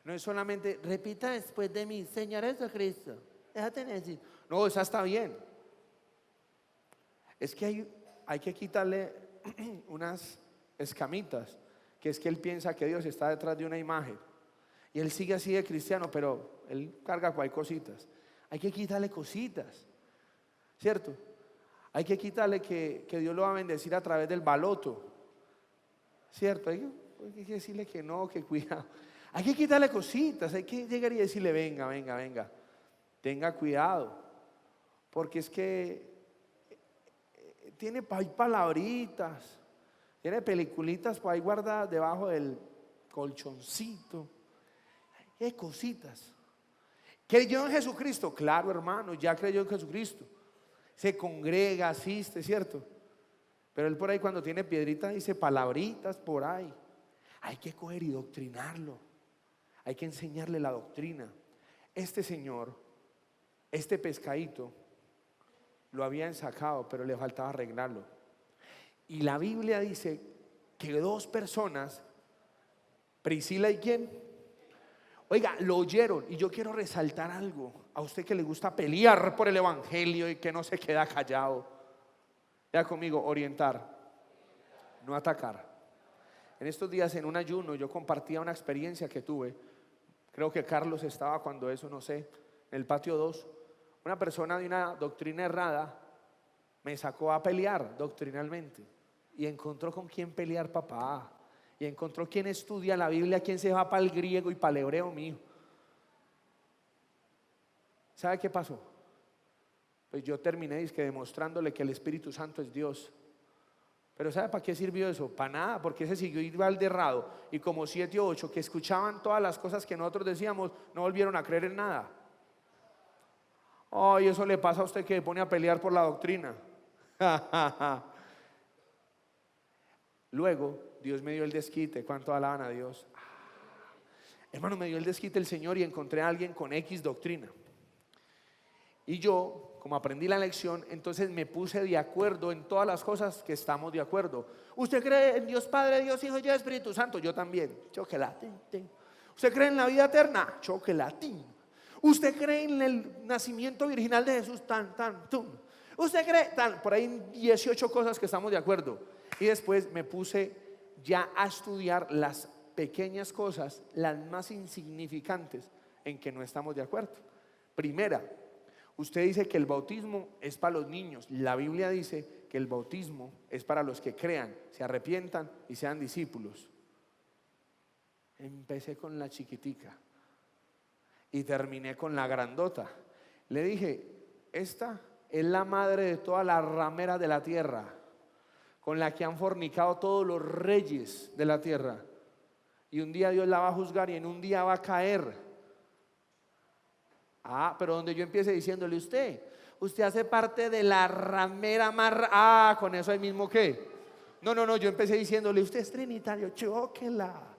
No es solamente repita después de mí, Señor Jesucristo. Déjate decir. No, esa está bien. Es que hay que quitarle unas escamitas, que es que él piensa que Dios está detrás de una imagen. Y él sigue así de cristiano, pero él carga cual cositas. Hay que quitarle cositas, ¿cierto? Hay que quitarle que Dios lo va a bendecir a través del baloto, ¿cierto? Hay que decirle que no, que cuidado. Hay que quitarle cositas, hay que llegar y decirle venga, tenga cuidado, porque es que tiene hay palabritas, tiene peliculitas por ahí guardadas debajo del colchoncito. Hay cositas. ¿Creyó en Jesucristo? Claro, hermano, ya creyó en Jesucristo. Se congrega, asiste, ¿cierto? Pero él por ahí cuando tiene piedritas dice palabritas por ahí. Hay que coger y doctrinarlo. Hay que enseñarle la doctrina. Este señor, este pescadito, lo habían sacado, pero le faltaba arreglarlo. Y la Biblia dice que dos personas, Priscila y quién, oiga, lo oyeron. Y yo quiero resaltar algo a usted que le gusta pelear por el evangelio y que no se queda callado. Ya conmigo, orientar, no atacar. En estos días en un ayuno yo compartía una experiencia que tuve. Creo que Carlos estaba cuando eso, no sé, en el patio 2. Una persona de una doctrina errada me sacó a pelear doctrinalmente y encontró con quién pelear, papá. Y encontró quién estudia la Biblia, quién se va para el griego y para el hebreo, mío. ¿Sabe qué pasó? Pues yo terminé demostrándole que el Espíritu Santo es Dios. Pero ¿sabe para qué sirvió eso? Para nada, porque ese siguió igual de errado. Y como 7 o 8 que escuchaban todas las cosas que nosotros decíamos, no volvieron a creer en nada. Ay, eso le pasa a usted que pone a pelear por la doctrina. Luego Dios me dio el desquite. ¿Cuánto alaban a Dios? Hermano, me dio el desquite el Señor y encontré a alguien con X doctrina. Y yo, como aprendí la lección, entonces me puse de acuerdo en todas las cosas que estamos de acuerdo. ¿Usted cree en Dios Padre, Dios Hijo y Espíritu Santo? Yo también. Choquelatín. ¿Usted cree en la vida eterna? Choquelatín. ¿Usted cree en el nacimiento virginal de Jesús? Tum. ¿Usted cree? Por ahí 18 cosas que estamos de acuerdo. Y después me puse ya a estudiar las pequeñas cosas, las más insignificantes en que no estamos de acuerdo. Primera, usted dice que el bautismo es para los niños. La Biblia dice que el bautismo es para los que crean, se arrepientan y sean discípulos. Empecé con la chiquitica y terminé con la grandota. Le dije, esta es la madre de todas las rameras de la tierra, con la que han fornicado todos los reyes de la tierra. Y un día Dios la va a juzgar y en un día va a caer. Pero donde yo empiece diciéndole, usted hace parte de la ramera más. Con eso ahí mismo que. No, yo empecé diciéndole, usted es trinitario, chóquela.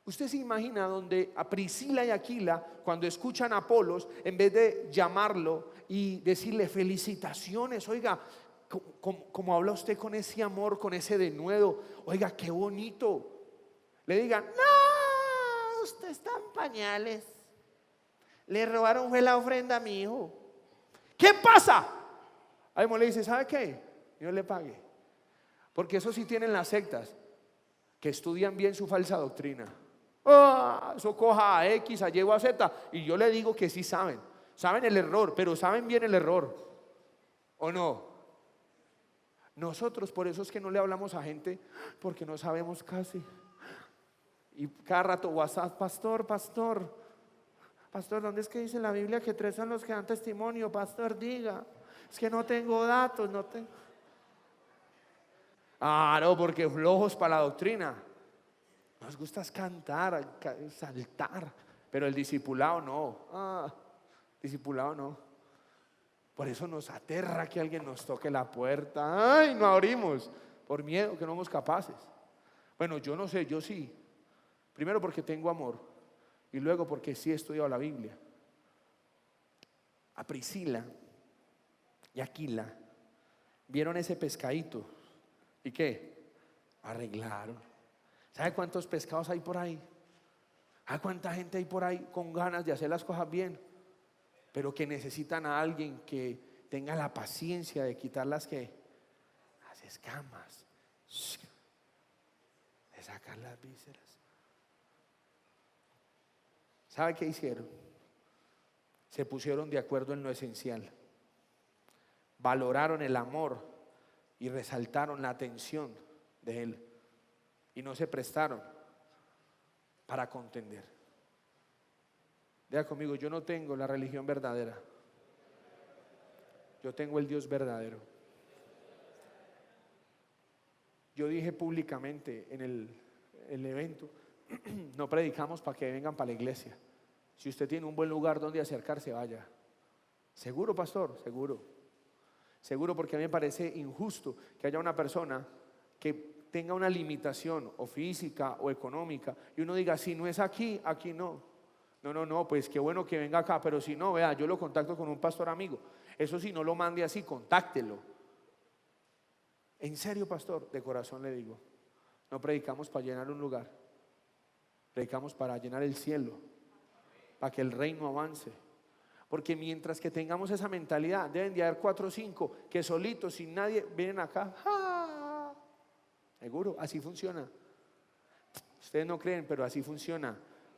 Usted se imagina donde a Priscila y Aquila, cuando escuchan a Apolos, en vez de llamarlo y decirle felicitaciones, oiga, como habla usted con ese amor, con ese denuedo, oiga, qué bonito. Le digan, no, usted está en pañales. Le robaron fue la ofrenda a mi hijo. ¿Qué pasa? Ahí le dice, ¿sabe qué? Dios le pague. Porque eso sí tienen las sectas, que estudian bien su falsa doctrina. Eso coja a X, a Y o a Z. Y yo le digo que sí saben el error, pero saben bien el error, ¿o no? Nosotros por eso es que no le hablamos a gente, porque no sabemos casi. Y cada rato WhatsApp, pastor, ¿dónde es que dice la Biblia que 3 son los que dan testimonio? Pastor, diga. Es que no tengo datos, no tengo. No, porque flojos para la doctrina. Nos gusta cantar, saltar, pero el discipulado no. Discipulado no. Por eso nos aterra que alguien nos toque la puerta. No abrimos, por miedo que no somos capaces. Bueno, yo no sé, yo sí. Primero porque tengo amor y luego porque sí he estudiado la Biblia. A Priscila y Aquila vieron ese pescadito y ¿qué? Arreglaron. ¿Sabe cuántos pescados hay por ahí? ¿Sabe cuánta gente hay por ahí con ganas de hacer las cosas bien? Pero que necesitan a alguien que tenga la paciencia de quitar las escamas, de sacar las vísceras. ¿Sabe qué hicieron? Se pusieron de acuerdo en lo esencial. Valoraron el amor y resaltaron la atención de él. Y no se prestaron para contender. Diga conmigo, yo no tengo la religión verdadera. Yo tengo el Dios verdadero. Yo dije públicamente en el evento, no predicamos para que vengan para la iglesia. Si usted tiene un buen lugar donde acercarse, vaya. ¿Seguro, pastor? Seguro, porque a mí me parece injusto que haya una persona que tenga una limitación o física o económica y uno diga, si no es aquí, aquí no. No, pues qué bueno que venga acá, pero si no, vea, yo lo contacto con un pastor amigo. Eso sí, no lo mande así, contáctelo. En serio, pastor, de corazón le digo, no predicamos para llenar un lugar, predicamos para llenar el cielo, para que el reino avance. Porque mientras que tengamos esa mentalidad, deben de haber 4 o 5 que solitos, sin nadie, vienen acá. Seguro, así funciona. Ustedes no creen, pero así funciona.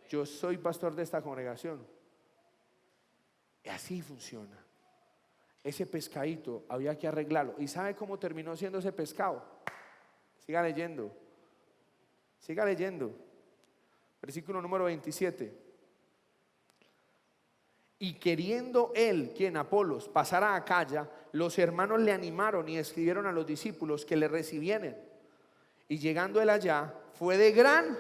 Yo soy pastor de esta congregación y así funciona. Ese pescadito había que arreglarlo. ¿Y sabe cómo terminó siendo ese pescado? Siga leyendo. Versículo número 27. Y queriendo él, quien Apolos, pasar a Acaya, los hermanos le animaron y escribieron a los discípulos que le recibieran. Y llegando él allá, fue de gran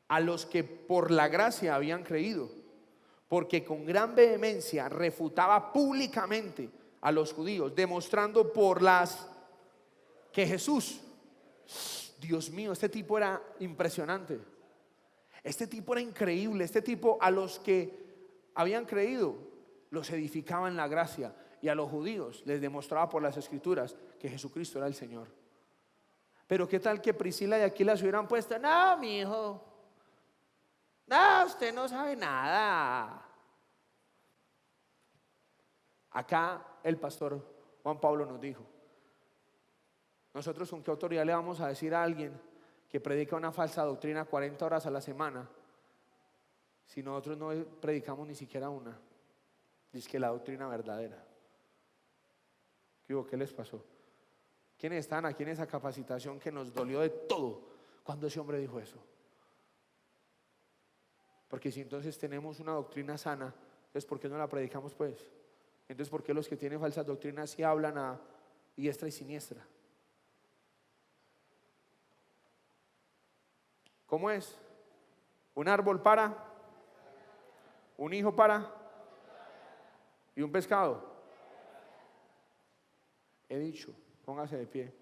a los que por la gracia habían creído, porque con gran vehemencia refutaba públicamente a los judíos, demostrando por las que Jesús, Dios mío, este tipo era impresionante, este tipo era increíble, este tipo a los que habían creído los edificaba en la gracia, y a los judíos les demostraba por las escrituras que Jesucristo era el Señor. Pero qué tal que Priscila y Aquila se hubieran puesto: no, mi hijo, no, usted no sabe nada. Acá el pastor Juan Pablo nos dijo: nosotros con qué autoridad le vamos a decir a alguien que predica una falsa doctrina 40 horas a la semana si nosotros no predicamos ni siquiera una? Dice que la doctrina verdadera. ¿Qué les pasó? ¿Quiénes están aquí en esa capacitación que nos dolió de todo cuando ese hombre dijo eso? Porque si entonces tenemos una doctrina sana, entonces ¿por qué no la predicamos pues? Entonces ¿por qué los que tienen falsas doctrinas sí hablan a diestra y siniestra? ¿Cómo es? Un árbol para, un hijo para, y un pescado. He dicho, póngase de pie.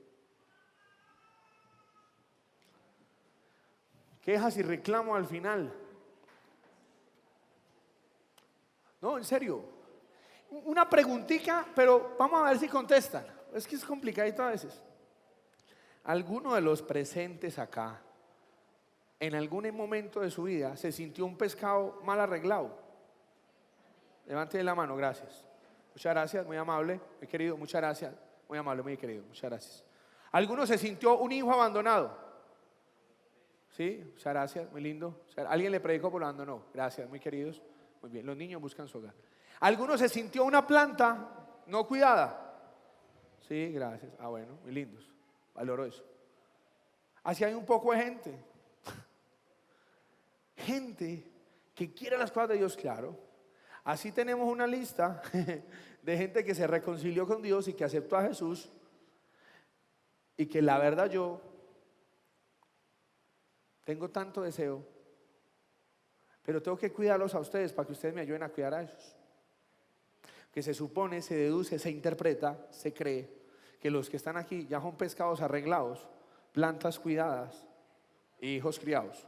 Quejas y reclamo al final. No, en serio. Una preguntita, pero vamos a ver si contestan. Es que es complicadito a veces. ¿Alguno de los presentes acá en algún momento de su vida se sintió un pescado mal arreglado? Levante la mano, gracias. Muchas gracias, muy amable, muy querido, muchas gracias. Muy amable, muy querido, muchas gracias. ¿Alguno se sintió un hijo abandonado? Sí, muchas gracias, muy lindo. ¿Alguien le predicó por lo abandonó? Gracias, muy queridos. Muy bien, los niños buscan su hogar. ¿Alguno se sintió una planta no cuidada? Sí, gracias. Ah, bueno, muy lindos. Valoro eso. Así hay un poco de gente. Gente que quiere las cosas de Dios, claro. Así tenemos una lista de gente que se reconcilió con Dios y que aceptó a Jesús, y que la verdad yo tengo tanto deseo, pero tengo que cuidarlos a ustedes para que ustedes me ayuden a cuidar a ellos. Que se supone, se deduce, se interpreta, se cree que los que están aquí ya son pescados arreglados, plantas cuidadas y hijos criados.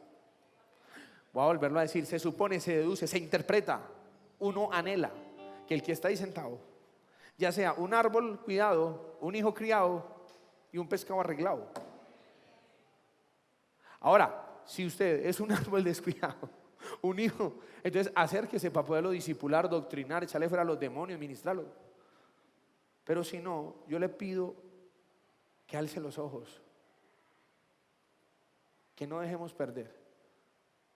Voy a volverlo a decir: se supone, se deduce, se interpreta, uno anhela que el que está ahí sentado ya sea un árbol cuidado, un hijo criado y un pescado arreglado. Ahora, si usted es un árbol descuidado, un hijo, entonces acérquese para poderlo discipular, doctrinar, echarle fuera a los demonios, ministrarlo. Pero si no, yo le pido que alce los ojos, que no dejemos perder.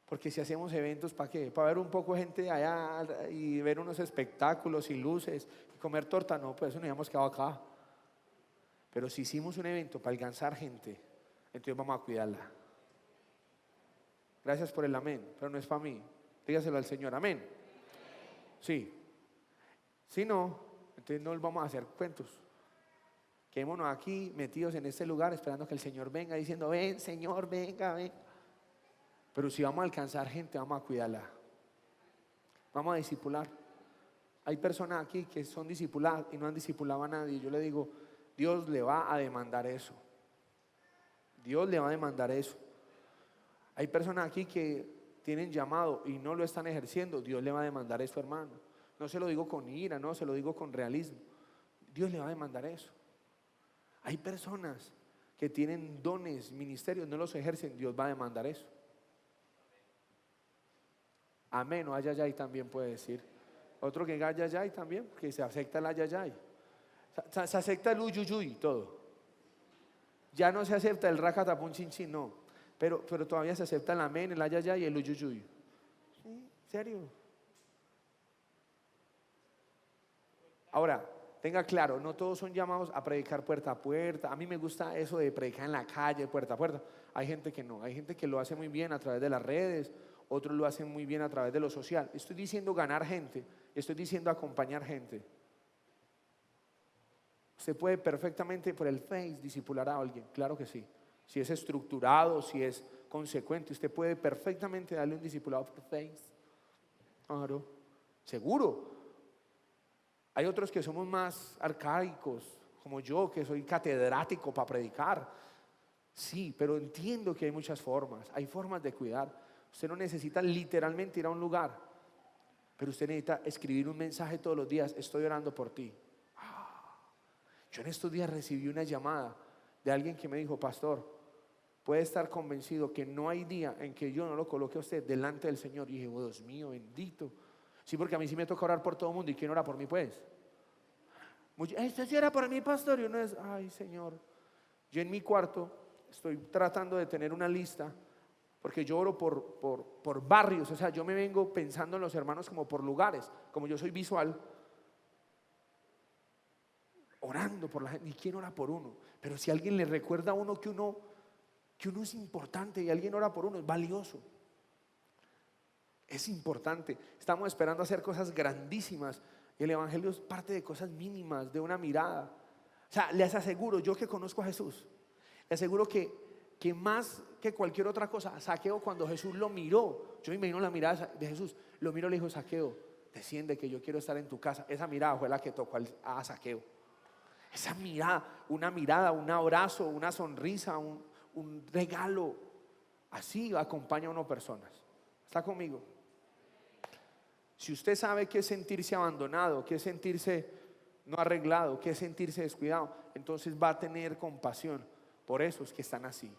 Porque si hacemos eventos, ¿para qué? ¿Para ver un poco de gente allá y ver unos espectáculos y luces y comer torta? No, pues eso no habíamos quedado acá. Pero si hicimos un evento para alcanzar gente, entonces vamos a cuidarla. Gracias por el amén, pero no es para mí. Dígaselo al Señor, amén. Sí. Si no, entonces no vamos a hacer cuentos. Quedémonos aquí metidos en este lugar esperando que el Señor venga diciendo: ven, Señor, venga, ven. Pero si vamos a alcanzar gente, vamos a cuidarla. Vamos a discipular. Hay personas aquí que son discipuladas y no han discipulado a nadie. Yo le digo: Dios le va a demandar eso. Dios le va a demandar eso. Hay personas aquí que tienen llamado y no lo están ejerciendo. Dios le va a demandar eso, hermano. No se lo digo con ira, no, se lo digo con realismo. Dios le va a demandar eso. Hay personas que tienen dones, ministerios, no los ejercen. Dios va a demandar eso. Amén, o ayayay también puede decir. Otro que ayayay también, porque se acepta el ayayay. Se acepta el uyuyuy, todo. Ya no se acepta el racatapun chinchín, no. Pero todavía se acepta el amén, el ayayay y el uyuyuy. ¿Sí? ¿En serio? Ahora, tenga claro, no todos son llamados a predicar puerta a puerta. A mí me gusta eso de predicar en la calle, puerta a puerta. Hay gente que no, hay gente que lo hace muy bien a través de las redes. Otros lo hacen muy bien a través de lo social. Estoy diciendo ganar gente, estoy diciendo acompañar gente. Usted puede perfectamente por el Face discipular a alguien, claro que sí. Si es estructurado, si es consecuente, usted puede perfectamente darle un discipulado por Face. Claro, seguro. Hay otros que somos más arcaicos, como yo, que soy catedrático para predicar. Sí, pero entiendo que hay muchas formas, hay formas de cuidar. Usted no necesita literalmente ir a un lugar, pero usted necesita escribir un mensaje todos los días: estoy orando por ti. Yo en estos días recibí una llamada de alguien que me dijo: pastor, puede estar convencido que no hay día en que yo no lo coloque a usted delante del Señor. Y dije: oh, Dios mío, bendito. Sí, porque a mí sí me toca orar por todo el mundo. ¿Y quién ora por mí, pues? Esto sí era por mí, pastor. Y uno es: ay, Señor. Yo en mi cuarto estoy tratando de tener una lista, porque yo oro por barrios. O sea, yo me vengo pensando en los hermanos como por lugares. Como yo soy visual, orando por la gente. ¿Y quién ora por uno? Pero si alguien le recuerda a uno que uno es importante, y alguien ora por uno, es valioso, es importante. Estamos esperando hacer cosas grandísimas, y el evangelio es parte de cosas mínimas, de una mirada. O sea, les aseguro, yo que conozco a Jesús, les aseguro que más que cualquier otra cosa, Zaqueo, cuando Jesús lo miró, yo me imagino la mirada de Jesús, lo miró y le dijo: Zaqueo, desciende, que yo quiero estar en tu casa. Esa mirada fue la que tocó a Zaqueo. Esa mirada, un abrazo, una sonrisa, un regalo, así acompaña a unas personas. ¿Está conmigo? Si usted sabe qué es sentirse abandonado, qué es sentirse no arreglado, qué es sentirse descuidado, entonces va a tener compasión por esos que están así.